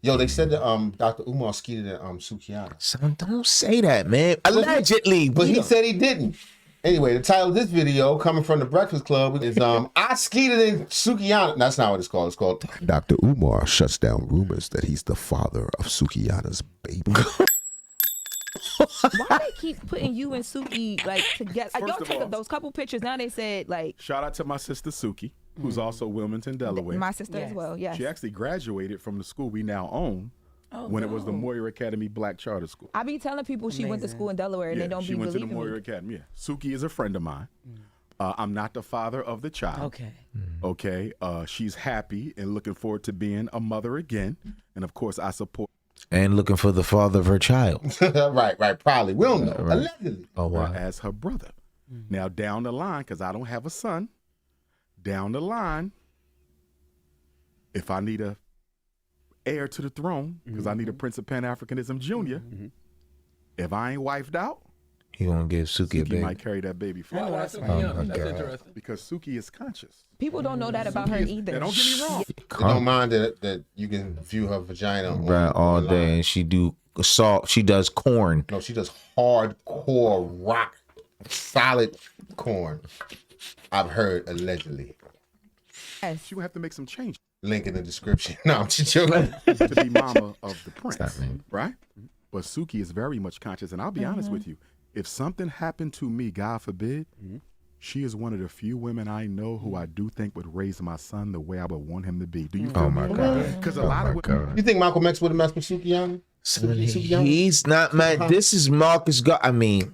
Yo, they said that Dr. Umar skeeted at Sukihana. Son, don't say that, man. Allegedly. But he said he didn't. Anyway, the title of this video, coming from the Breakfast Club, is I skeeted in Sukihana. That's not what it's called. It's called Dr. Umar shuts down rumors that he's the father of Sukihana's baby. Why they keep putting you and Suki like together? Y'all take those couple pictures. Now they said like. Shout out to my sister Suki, who's also Wilmington, Delaware. My sister as well. Yes. She actually graduated from the school we now own when it was the Moyer Academy Black Charter School. I be telling people she went to school in Delaware and they don't be believing me. She went to the Moyer Academy. Yeah. Suki is a friend of mine. I'm not the father of the child. Okay. Okay. She's happy and looking forward to being a mother again, and of course I support. And looking for the father of her child. right. Probably. We don't know. Right. Allegedly. Oh, wow. As her brother. Now, down the line, because I don't have a son, down the line, if I need a heir to the throne, because I need a Prince of Pan-Africanism Jr., if I ain't wifed out, He gonna give Suki a baby. might carry that baby forward. That's interesting. Because Suki is conscious. People don't know that about her either. Now, don't get me wrong. They don't mind that you can view her vagina Right, all online. day, and she do salt. She does corn. No, she does hardcore rock, solid corn. I've heard allegedly. She would have to make some change Link in the description. No, I'm just joking. to be mama of the prince, Stop, man. right? But Suki is very much conscious, and I'll be honest with you. If something happened to me, God forbid, she is one of the few women I know who I do think would raise my son the way I would want him to be. Do you feel Oh my me? God. Because a Oh lot my of God. You think Malcolm X would have messed with Sukihana? Son, he's not man. This is Marcus.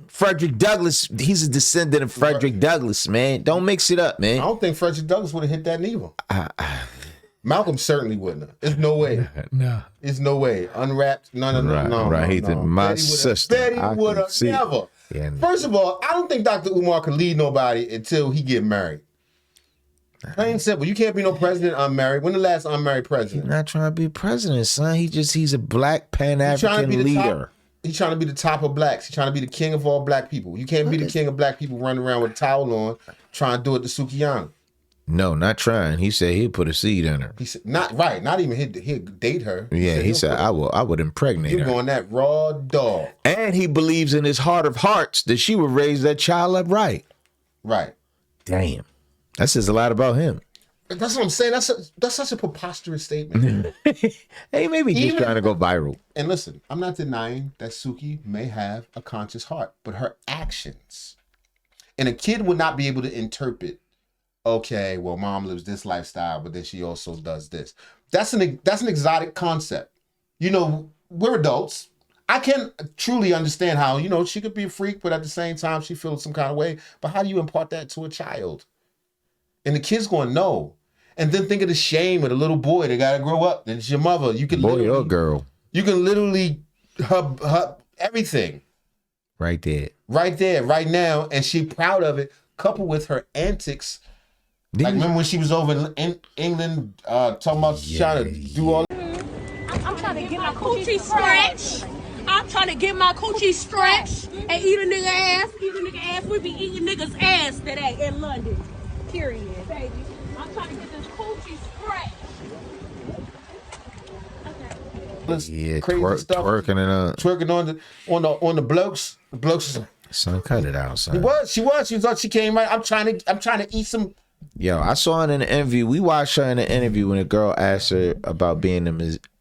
Frederick Douglass. He's a descendant of Frederick Douglass, man. Don't mix it up, I man. don't think Frederick Douglass would have hit that neither. Malcolm certainly wouldn't have. There's no way. No. There's no way. Unwrapped. No. Right. He no. did my Betty sister. Betty I would can have see. never. Yeah. First of all, I don't think Dr. Umar can lead nobody until he get married. Plain simple. You can't be no president unmarried. When the last unmarried president? He's not trying to be president, son. He's a black Pan-African leader. He's trying to be the top of blacks. He's trying to be the king of all black people. You can't be the king of black people running around with a towel on trying to do it to Sukihana. No, not trying. He said he'd put a seed in her. He said, not even he'd date her. Yeah, he said I would impregnate You're her. going that raw dog. And he believes in his heart of hearts that she would raise that child up right. Right. Damn. That says a lot about him. That's what I'm saying. That's such a preposterous statement. Hey, maybe just trying to go viral. And listen, I'm not denying that Suki may have a conscious heart, but her actions. And a kid would not be able to interpret, okay, well, mom lives this lifestyle, but then she also does this. That's an exotic concept. You know, we're adults. I can truly understand how, she could be a freak, but at the same time, she feels some kind of way. But how do you impart that to a child? And the kid's going to know. And then think of the shame of the little boy that got to grow up. And it's your mother. You can Boy or girl. You can literally hub everything. Right there. Right there, right now. And she proud of it, coupled with her antics. Like, remember when she was over in England talking about trying to do all I'm trying to get my coochie stretched. I'm trying to get my coochie stretched and eat a nigga ass. Eat a nigga ass. We be eating niggas ass today in London. Period, baby. I'm trying to get this coochie stretched. Yeah, crazy stuff. Twerking on the blokes. The blokes. Son, cut it out, son. She thought she came right. I'm trying to eat some. Yo, I saw her in an interview. We watched her in an interview when a girl asked her about being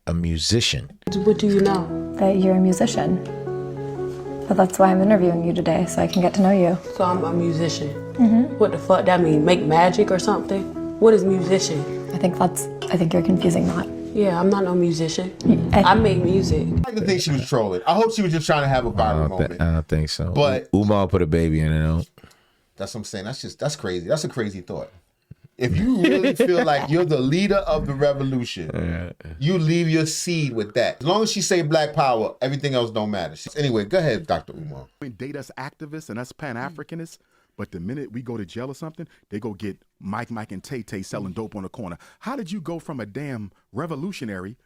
a musician. What do you know? That you're a musician. But that's why I'm interviewing you today, so I can get to know you. So I'm a musician. What the fuck that mean? Make magic or something? What is musician? I think you're confusing that. Yeah, I'm not no musician. I make music. I like to think she was trolling. I hope she was just trying to have a viral moment. I don't think so. But Umar put a baby in it. That's what I'm saying. That's crazy. That's a crazy thought. If you really feel like you're the leader of the revolution, you leave your seed with that. As long as she say black power, everything else don't matter. Anyway, go ahead, Dr. Umar. Date us activists and us Pan-Africanists, but the minute we go to jail or something, they go get Mike, and Tay selling dope on the corner. How did you go from a damn revolutionary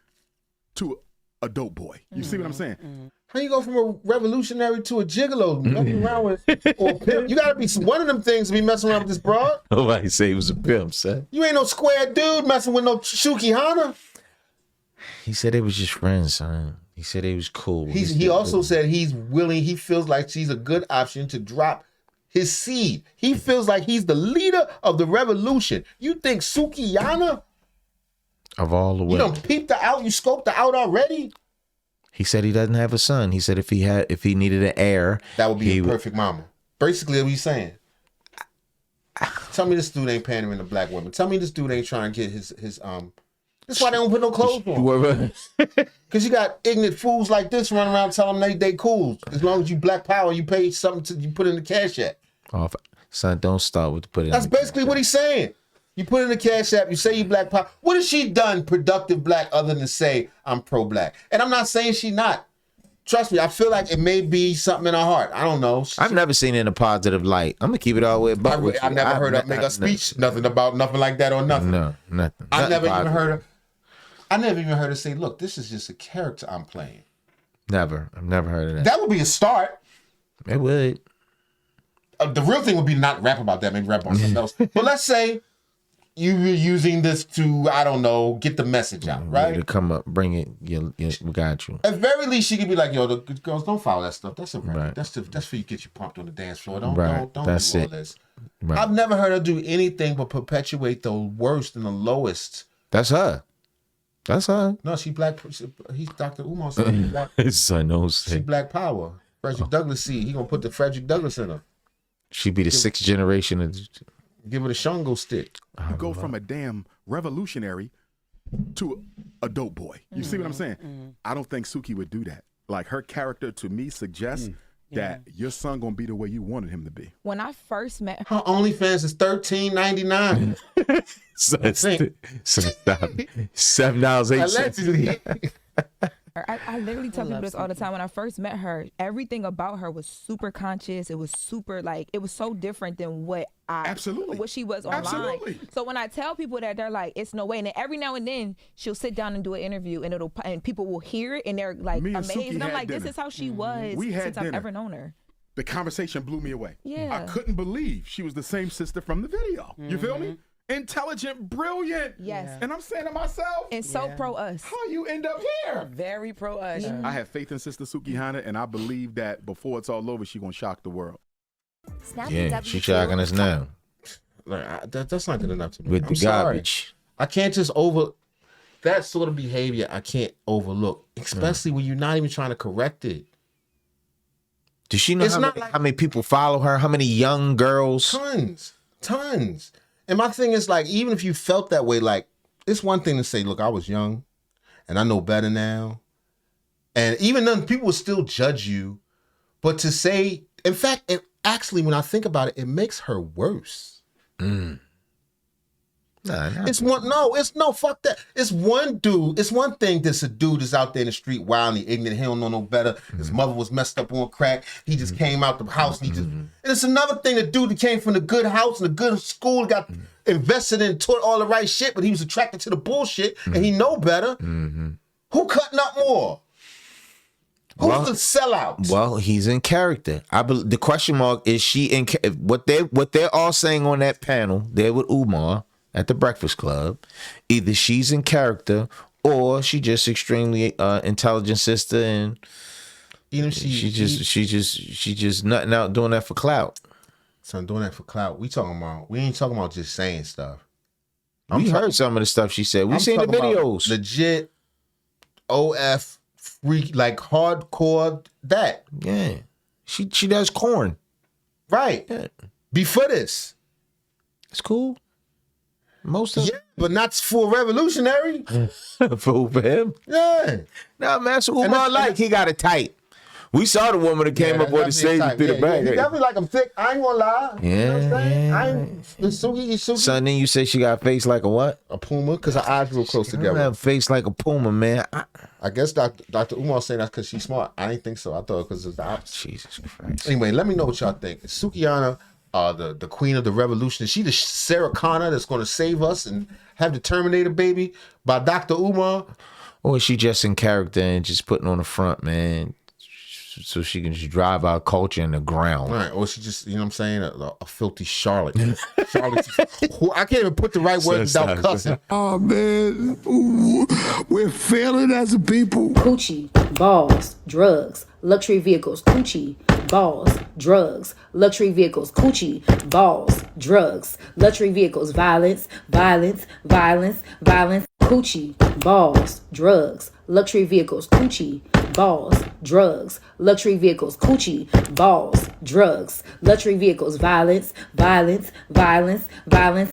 to a dope boy? You see what I'm saying? How you go from a revolutionary to a gigolo? Messing around with or a pimp? You gotta be one of them things to be messing around with this broad. Nobody say he was a pimp, son. You ain't no square dude messing with no Sukihana. He said they was just friends, son. He said they was cool. He also said he's willing. He feels like she's a good option to drop his seed. He feels like he's the leader of the revolution. You think Sukihana? Of all the You women. done peeped her out? You scoped her out already? He said he doesn't have a son. He said if he needed an heir, That would be a perfect mama. Basically, what he's saying. Tell me this dude ain't pandering to black women. Tell me this dude ain't trying to get his That's why they don't put no clothes on. Because you got ignorant fools like this running around telling them they cool. As long as you black power, you pay something you put in the cash app. Oh, son, don't start with put it. That's basically what he's saying. You put in the cash app, you say you black power. What has she done productive black other than say I'm pro-black? And I'm not saying she not. Trust me, I feel like it may be something in her heart. I don't know. I've never seen it in a positive light. I'm gonna keep it all the way above. I never heard her make a speech, nothing about nothing like that or nothing. No, nothing. I never even heard her say, look, this is just a character I'm playing. Never. I've never heard of that. That would be a start. It would. The real thing would be not rap about that, maybe rap on something else. But let's say you were using this to, I don't know, get the message out, right? To come up, bring it. We got you. At very least, she could be like, yo, the girls, don't follow that stuff. That's irrelevant. Right. That's for you to get you pumped on the dance floor. Don't That's do all it. this. Right. I've never heard her do anything but perpetuate the worst and the lowest. That's her. That's her. No, he's Dr. Umar said he's black. Son knows. She black power. Frederick Douglass seed. He gonna put the Frederick Douglass in her. She be the sixth generation of. Give her the Shongo stick. You go from a damn revolutionary to a dope boy. You see what I'm saying? I don't think Suki would do that. Like, her character to me suggests that your son gonna be the way you wanted him to be. When I first met Her OnlyFans is $13.99. Stop. $7.08. Allegedly. I literally tell people this all the time. When I first met her, everything about her was super conscious. It was super it was so different than what she was online. Absolutely. So when I tell people that, they're like, it's no way. And then every now and then she'll sit down and do an interview, and people will hear it, and they're like Me and amazed. Suki And I'm had like, this dinner. is how she was We had since dinner. I've ever known her. The conversation blew me away. Yeah. I couldn't believe she was the same sister from the video. You feel me? Intelligent, brilliant. Yes. And I'm saying to myself, And so pro us. how you end up here? Very pro us. I have faith in Sister Sukihana, and I believe that before it's all over, she's gonna shock the world. Yeah, she shocking us now That's not good enough to me. with I'm the sorry. garbage. I can't just that sort of behavior. I can't overlook, especially when you're not even trying to correct it. Does she know It's how not many, how many people follow her? How many young girls? Tons. And my thing is, like, even if you felt that way, like, it's one thing to say, look, I was young and I know better now. And even then, people will still judge you. But to say, in fact, actually, when I think about it, it makes her worse. Nah, Fuck that. It's one dude. It's one thing that's a dude that's out there in the street wildly ignorant. He don't know no better. His mother was messed up on crack. He just came out the house. And and it's another thing, a dude that came from the good house and the good school, got invested in, taught all the right shit, but he was attracted to the bullshit and he know better. Who cutting up more? Who's the sellout? Well, he's in character. The question mark is she in what they're all saying on that panel there with Umar at the Breakfast Club. Either she's in character or she just extremely intelligent sister, and Even she just nutting out doing that for clout. Son, doing that for clout. We ain't talking about just saying stuff. We heard some of the stuff she said. We seen the talking about videos. Legit OF freak, like hardcore that. Yeah. She does corn. Right. Yeah. Before this. It's cool. Most of Yeah, but not for revolutionary. for him. Yeah. No, man, so Umar he got it tight. We saw the woman that came up on the stage and threw the bag. He definitely like him thick. I ain't gonna lie. Yeah, You know what I'm saying? yeah. I ain't Suki. Son, then you say she got a face like a what? A puma, because her eyes real close I don't together. have a face like a puma, man. I guess Dr. Umar saying that's because she's smart. I didn't think so. I thought because it's the opposite. Jesus Christ. Anyway, let me know what y'all think. Is Sukihana, the queen of the revolution, is she the Sarah Connor that's going to save us and have the Terminator baby by Dr. Umar? Or is she just in character and just putting on the front, man? so she can just drive our culture in the ground. Right, or she just, you know what I'm saying, a filthy Charlotte. Charlotte, I can't even put the right word without cussing. Oh man, ooh, we're failing as a people. Coochie, balls, drugs, luxury vehicles. Coochie, balls, drugs, luxury vehicles. Coochie, balls, drugs, luxury vehicles. Violence, violence, violence, violence. Coochie, balls, drugs, luxury vehicles. Coochie, balls, drugs, luxury vehicles. Coochie, balls, drugs, luxury vehicles. Violence, violence, violence, violence.